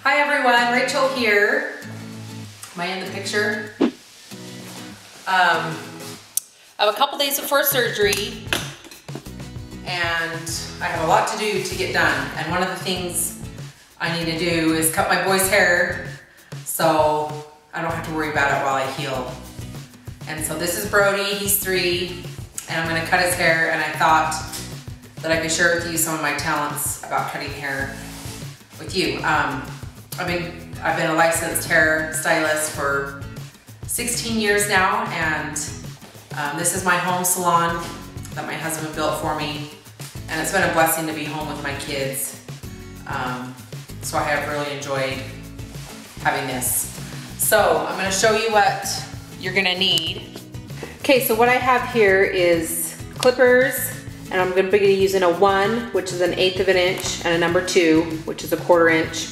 Hi everyone, Rachel here. Am I in the picture? I have a couple days before surgery and I have a lot to do to get done. And one of the things I need to do is cut my boy's hair so I don't have to worry about it while I heal. And so this is Brody, he's 3, and I'm gonna cut his hair, and I thought that I could share with you some of my talents about cutting hair with you. I've been a licensed hair stylist for 16 years now, and this is my home salon that my husband built for me, and it's been a blessing to be home with my kids. So I have really enjoyed having this. So I'm gonna show you what you're gonna need. Okay, so what I have here is clippers, and I'm gonna be using a 1, which is an 1/8 of an inch, and a number 2, which is a 1/4 inch.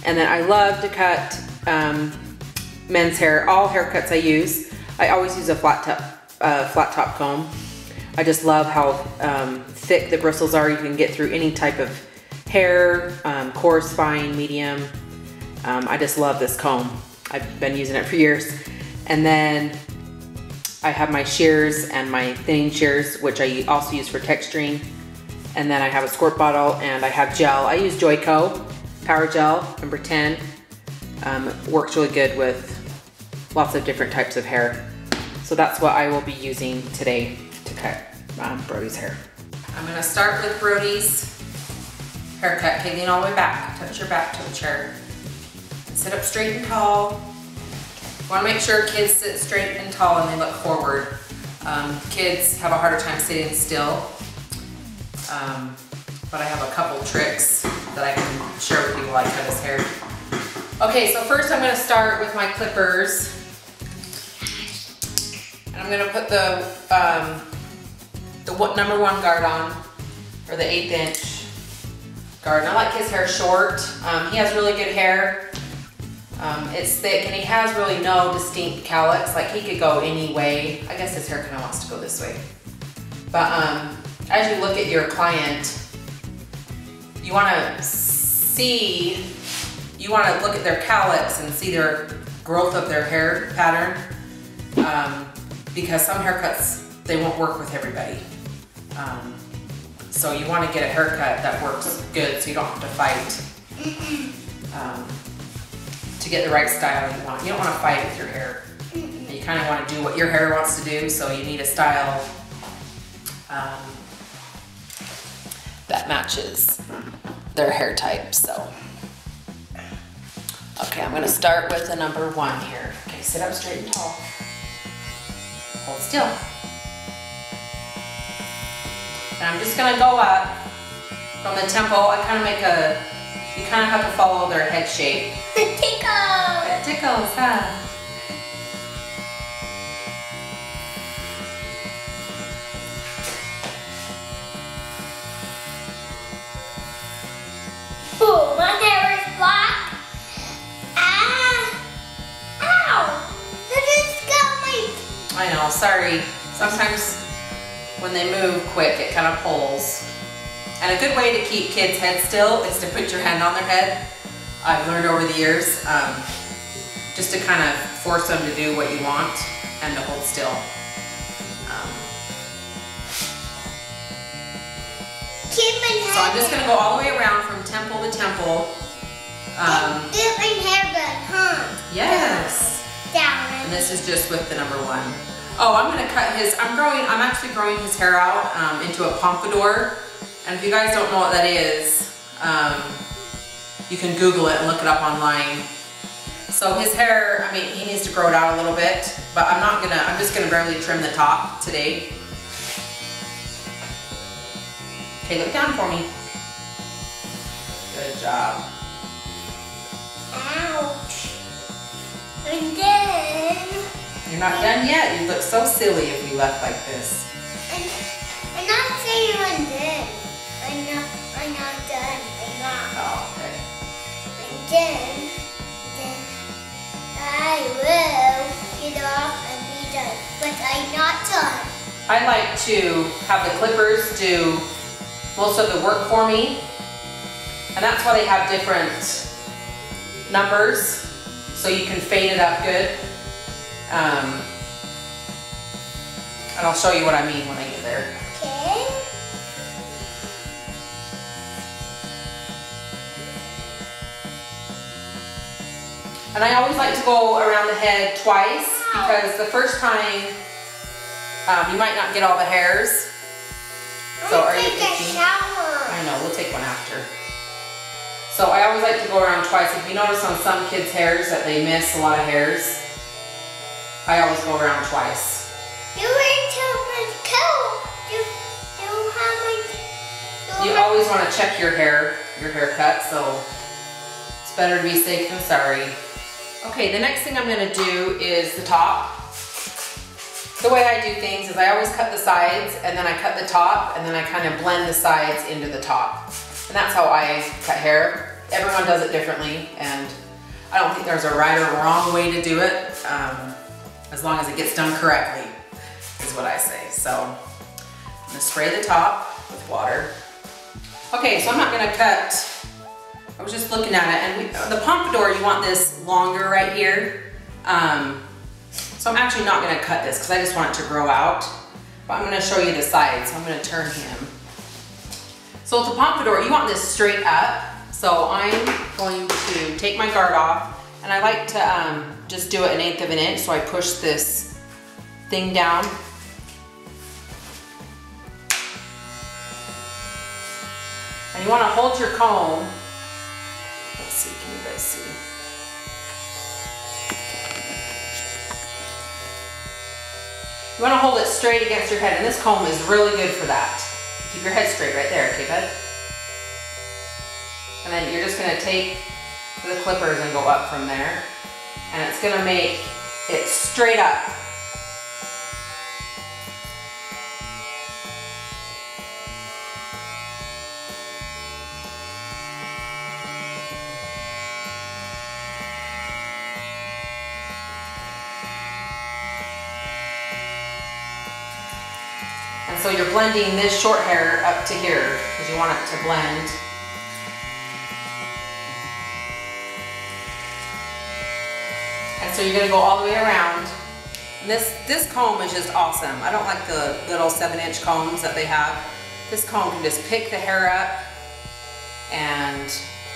And then I love to cut men's hair. All haircuts I use. I always use a flat top comb. I just love how thick the bristles are. You can get through any type of hair, coarse, fine, medium. I just love this comb. I've been using it for years. And then I have my shears and my thinning shears, which I also use for texturing. And then I have a squirt bottle, and I have gel. I use Joico Power Gel, number 10. Works really good with lots of different types of hair. So that's what I will be using today to cut Brody's hair. I'm gonna start with Brody's haircut. Okay, lean all the way back. Touch your back to the chair. Sit up straight and tall. You wanna make sure kids sit straight and tall and they look forward. Kids have a harder time sitting still. But I have a couple tricks that I can share with you while I cut his hair. Okay, so first I'm gonna start with my clippers. And I'm gonna put the number 1 guard on, or the 1/8 inch guard. And I like his hair short. He has really good hair. It's thick, and he has really no distinct calyx. Like, he could go any way. I guess his hair kind of wants to go this way. But as you look at your client, you want to look at their calyx and see their growth of their hair pattern, because some haircuts, they won't work with everybody. So you want to get a haircut that works good, so you don't have to fight to get the right style you want. You don't want to fight with your hair. You kind of want to do what your hair wants to do, so you need a style that matches their hair type. So, okay, I'm gonna start with the number 1 here. Okay, sit up straight and tall. Hold still. And I'm just gonna go up from the temple. I kind of make you kind of have to follow their head shape. It tickles! It tickles, huh? Oh, my hair is black. Ah! Ow! That just got me. I know, sorry. Sometimes when they move quick, it kind of pulls. And a good way to keep kids' heads still is to put your hand on their head. I've learned over the years, just to kind of force them to do what you want and to hold still. So I'm just gonna go all the way around from temple to temple. Different hairband, huh? Yes. Down. And this is just with the number 1. Oh, I'm gonna cut I'm actually growing his hair out into a pompadour. And if you guys don't know what that is, you can Google it and look it up online. So his hair, I mean, he needs to grow it out a little bit, but I'm just gonna barely trim the top today. Okay, look down for me. Good job. Ouch. And then... You're not done yet. You look so silly if we left like this. I'm not saying I'm done. I'm not done. I'm not. Oh, okay. And then I will get off and be done. But I'm not done. I like to have the clippers do most of the work for me. And that's why they have different numbers so you can fade it up good. And I'll show you what I mean when I get there. Okay. And I always like to go around the head twice because the first time you might not get all the hairs. So are you take a shower. I know, we'll take one after. So I always like to go around twice. If you notice on some kids' hairs that they miss a lot of hairs, I always go around twice. You always want to check your haircut, so it's better to be safe than sorry. Okay, the next thing I'm going to do is the top. The way I do things is I always cut the sides and then I cut the top and then I kind of blend the sides into the top. And that's how I cut hair. Everyone does it differently and I don't think there's a right or wrong way to do it, as long as it gets done correctly, is what I say. So I'm going to spray the top with water. Okay, so I'm not going to cut, I was just looking at it, and the pompadour, you want this longer right here. So I'm actually not going to cut this because I just want it to grow out. But I'm going to show you the sides. So I'm going to turn him. So with the pompadour, you want this straight up. So I'm going to take my guard off, and I like to just do it 1/8 of an inch. So I push this thing down. And you want to hold your comb. Let's see, can you guys see? You want to hold it straight against your head, and this comb is really good for that. Keep your head straight right there, okay, bud? And then you're just going to take the clippers and go up from there. And it's going to make it straight up. And so you're blending this short hair up to here because you want it to blend. And so you're going to go all the way around. And this comb is just awesome. I don't like the little 7-inch combs that they have. This comb can just pick the hair up, and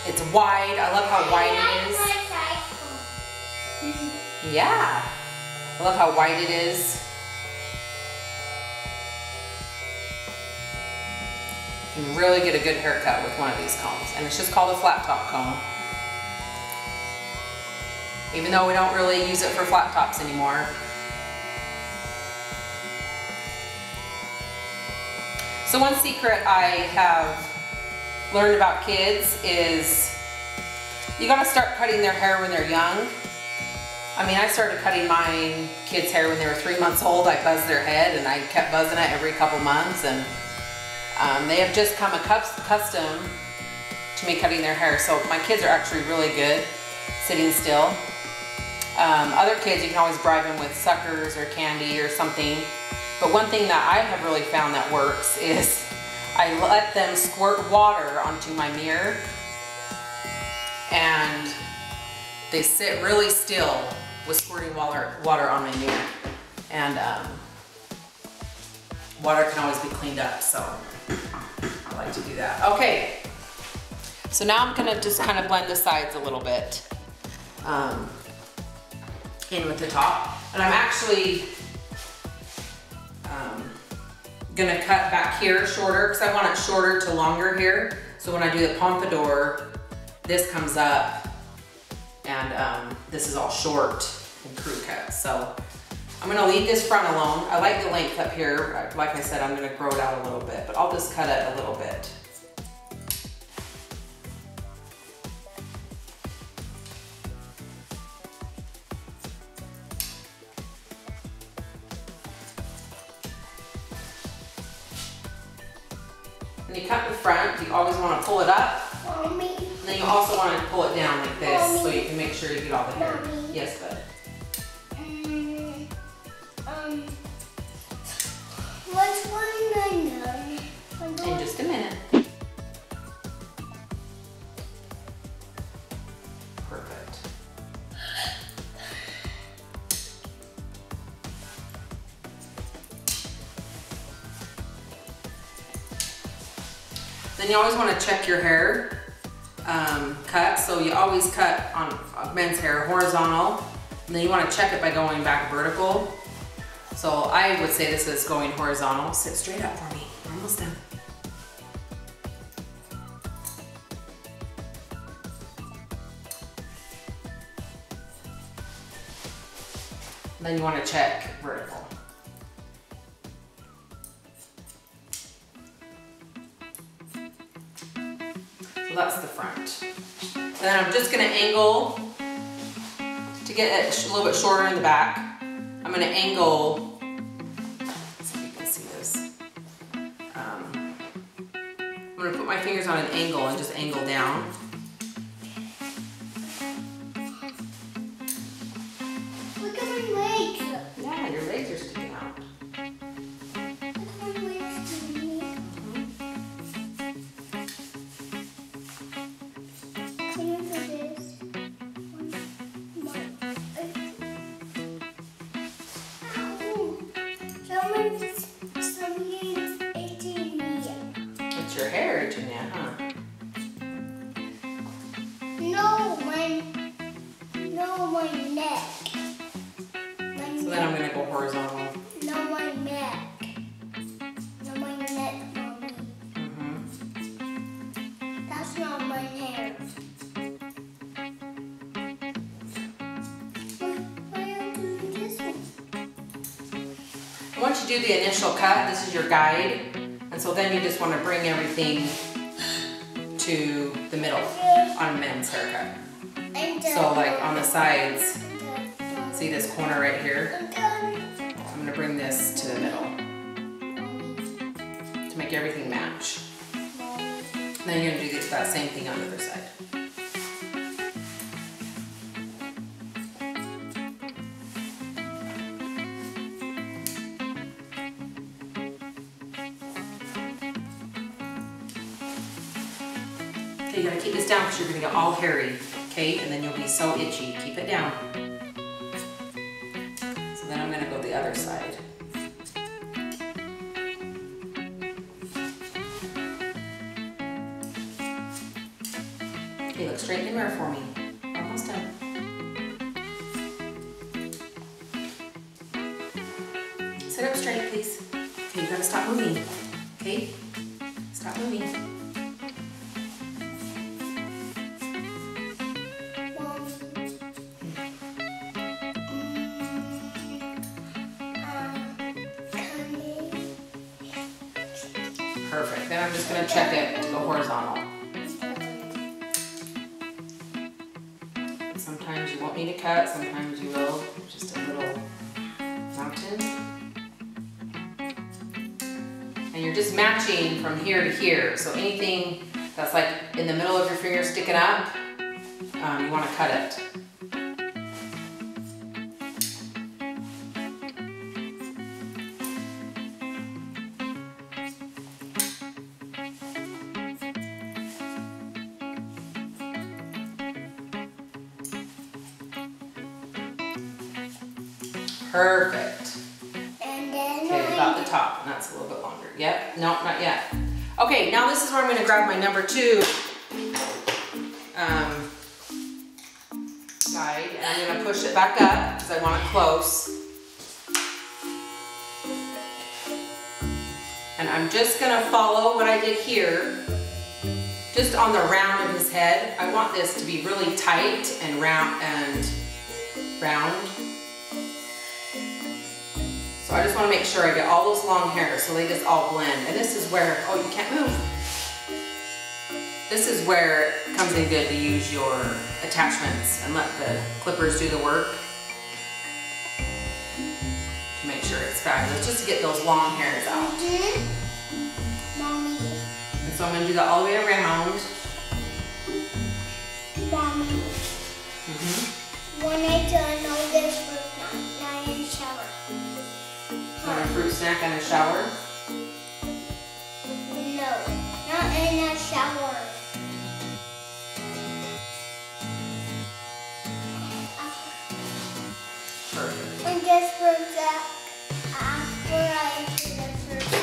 it's wide. I love how wide it is. Yeah, I love how wide it is. You can really get a good haircut with one of these combs, and it's just called a flat top comb. Even though we don't really use it for flat tops anymore. So one secret I have learned about kids is you gotta start cutting their hair when they're young. I mean, I started cutting my kids' hair when they were 3 months old. I buzzed their head and I kept buzzing it every couple months, and they have just come accustomed to me cutting their hair. So my kids are actually really good sitting still. Other kids, you can always bribe them with suckers or candy or something. But one thing that I have really found that works is I let them squirt water onto my mirror, and they sit really still with squirting water on my mirror. And water can always be cleaned up, so I like to do that. Okay, so now I'm gonna just kind of blend the sides a little bit in with the top. And I'm actually gonna cut back here shorter because I want it shorter to longer here. So when I do the pompadour, this comes up, and this is all short and crew cut. So I'm gonna leave this front alone. I like the length up here. Like I said, I'm gonna grow it out a little bit, but I'll just cut it a little bit. When you cut the front, you always want to pull it up. Mommy. And then you also want to pull it down like this, Mommy. so you can make sure you get all the hair. Mommy. Yes, bud. What's one In just a minute. Perfect. Then you always want to check your hair cut. So you always cut on men's hair horizontal, and then you want to check it by going back vertical. So I would say this is going horizontal. Sit straight up for me. We're almost done. And then you want to check vertical. So that's the front. Then I'm just going to angle to get it a little bit shorter in the back. I'm going to angle, so you can see this. I'm going to put my fingers on an angle and just angle down. Look at my legs. Yeah, your legs are sticking out. Look at my legs, Mommy. Can you do this? Someone's itching me. It's your hair itching you, huh? No, my neck. So then I'm going to go horizontal. No, my neck. No, my neck, Mommy. That's not my hair. Why are you doing this one? Once you do the initial cut, this is your guide. And so then you just want to bring everything to the middle on a men's haircut. So like on the sides, see this corner right here? I'm going to bring this to the middle to make everything match. Then you're going to do that same thing on the other side. Okay, you gotta keep this down because you're gonna get all hairy, okay? And then you'll be so itchy. Keep it down. So then I'm gonna go the other side. Okay, look straight in the mirror for me. Almost done. Sit up straight, please. Okay, you gotta stop moving. Okay? Stop moving. Perfect. Then I'm just gonna check it to go horizontal. Sometimes you won't need a cut, sometimes you will. Just a little mountain. And you're just matching from here to here. So anything that's like in the middle of your finger sticking up, you want to cut it. Perfect. And then Okay, about the top, and that's a little bit longer. Yep, no, not yet. Okay, now this is where I'm gonna grab my number 2 guide, and I'm gonna push it back up because I want it close. And I'm just gonna follow what I did here, just on the round of his head. I want this to be really tight and round. So I just want to make sure I get all those long hairs so they just all blend. And this is where, oh, you can't move. This is where it comes in good to use your attachments and let the clippers do the work to make sure it's fabulous, just to get those long hairs out. Mommy. And so I'm going to do that all the way around. Mommy. When I done all this work, now in the shower. Want a fruit snack and a shower? No, not in a shower. Perfect. When this works out, after I do the first.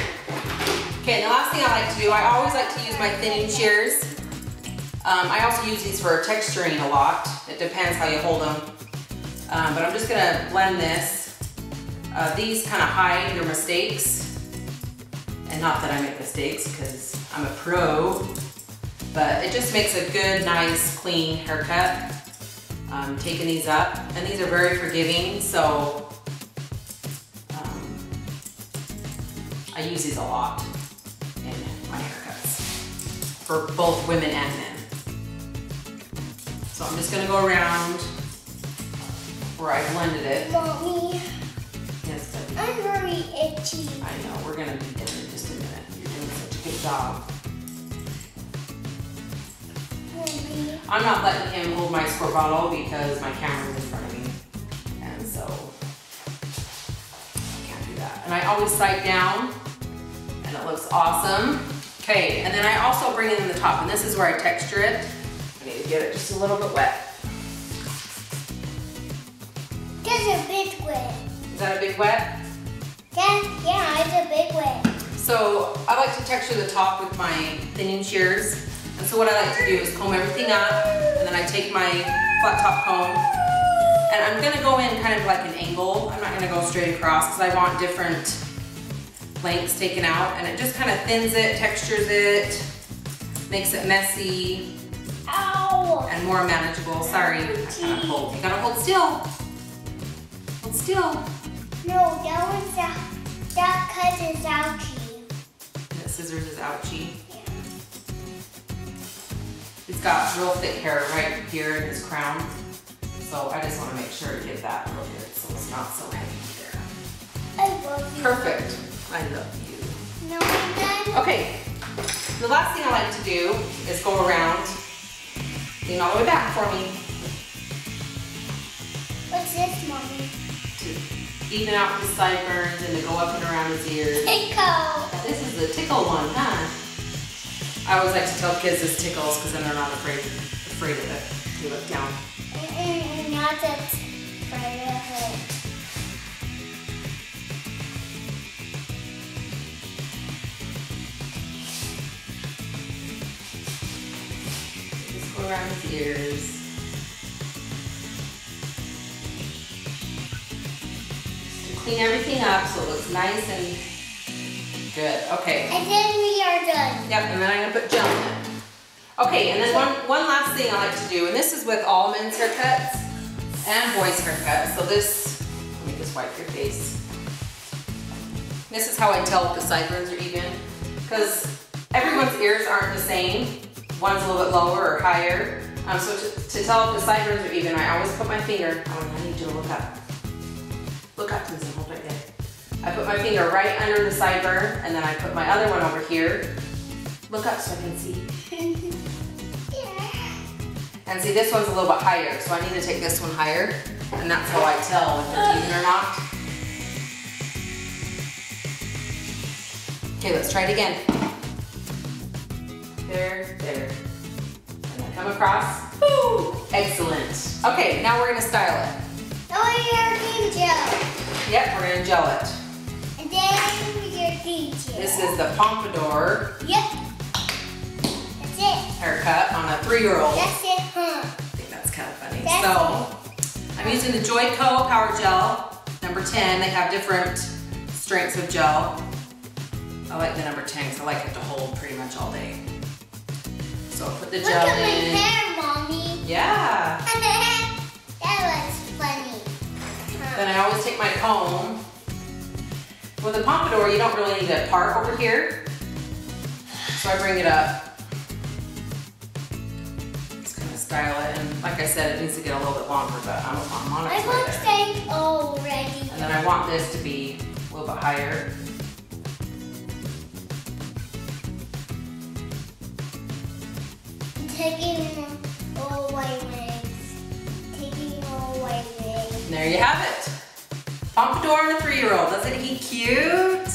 Okay, the last thing I like to do, I always like to use my thinning shears. I also use these for texturing a lot. It depends how you hold them. But I'm just gonna blend this. These kind of hide your mistakes. And not that I make mistakes, because I'm a pro. But it just makes a good, nice, clean haircut. Taking these up, and these are very forgiving, so I use these a lot in my haircuts for both women and men. So I'm just gonna go around where I blended it. Mommy, Yes, baby. I'm very itchy. I know, we're gonna be done in just a minute. You're doing such a good job. Mommy. I'm not letting him hold my squirt bottle because my camera's in front of me. And so, I can't do that. And I always side down, and it looks awesome. Okay, and then I also bring it in the top, and this is where I texture it. I need to get it just a little bit wet. That's a big wet. Is that a big wet? Yeah, it's a big wet. So, I like to texture the top with my thinning shears. And so what I like to do is comb everything up, and then I take my flat top comb, and I'm gonna go in kind of like an angle. I'm not gonna go straight across because I want different lengths taken out, and it just kind of thins it, textures it, makes it messy, Ow! and more manageable. Sorry, I kind of pulled. You gotta hold still. Hold still. No, that cut is ouchy. That scissors is ouchy. He's got real thick hair right here in his crown, so I just want to make sure to get that real good so it's not so heavy there. I love you. Perfect. I love you. No, then. Okay, the last thing I like to do is go around, lean all the way back for me What's this, Mommy? to even out his sideburns and to go up and around his ears. Tickle. Now, this is the tickle one, huh? I always like to tell kids this tickles because then they're not afraid of it. You look down. Not that afraid of it. Just go around his ears. To clean everything up so it looks nice and good. Okay. And then we are done. Yep, and then I'm gonna put gel in it. Okay, and then one last thing I like to do, and this is with all men's haircuts and boys' haircuts. So this, let me just wipe your face. This is how I tell if the sideburns are even, because everyone's ears aren't the same. One's a little bit lower or higher. So to tell if the sideburns are even, I always put my finger, I need you to look up. Look up, Susan, hold right there. I put my finger right under the sideburn, and then I put my other one over here. Look up so I can see. And see, this one's a little bit higher, so I need to take this one higher, and that's how I tell if they're even or not. Okay, let's try it again. There, there. And then come across. Woo! Excellent. Okay, now we're gonna style it. Now we are doing gel. Yep, we're gonna gel it. And then we are doing gel. This is the pompadour Yep. That's it. haircut on a 3-year-old. That's it, huh? I think that's kind of funny. That's So, I'm using the Joico Power Gel, number 10. They have different strengths of gel. I like the number 10 because I like it to hold pretty much all day. So I'll put the Look gel at my in. hair, Mommy. Yeah. That was funny. Then I always take my comb. With the pompadour, you don't really need a part over here. So I bring it up. Just kind of style it. And like I said, it needs to get a little bit longer, but I'm on it I right want there. steak already. And then I want this to be a little bit higher. Taking all white legs. Taking all white legs. And there you have it. Pompadour and a 3-year-old. Doesn't he cute?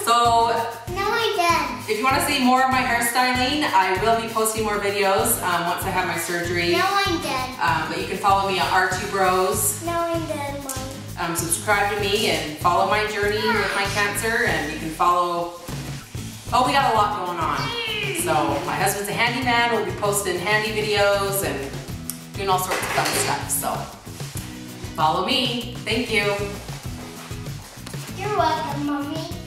So Now I'm done. if you want to see more of my hairstyling, I will be posting more videos once I have my surgery. Now I'm done. But you can follow me on R2 Bros. Now I'm done, Mommy. Subscribe to me and follow my journey with my cancer, and you can follow Oh, we got a lot going on. So my husband's a handyman. We'll be posting handy videos and doing all sorts of fun stuff. So follow me. Thank you. You're welcome, Mommy.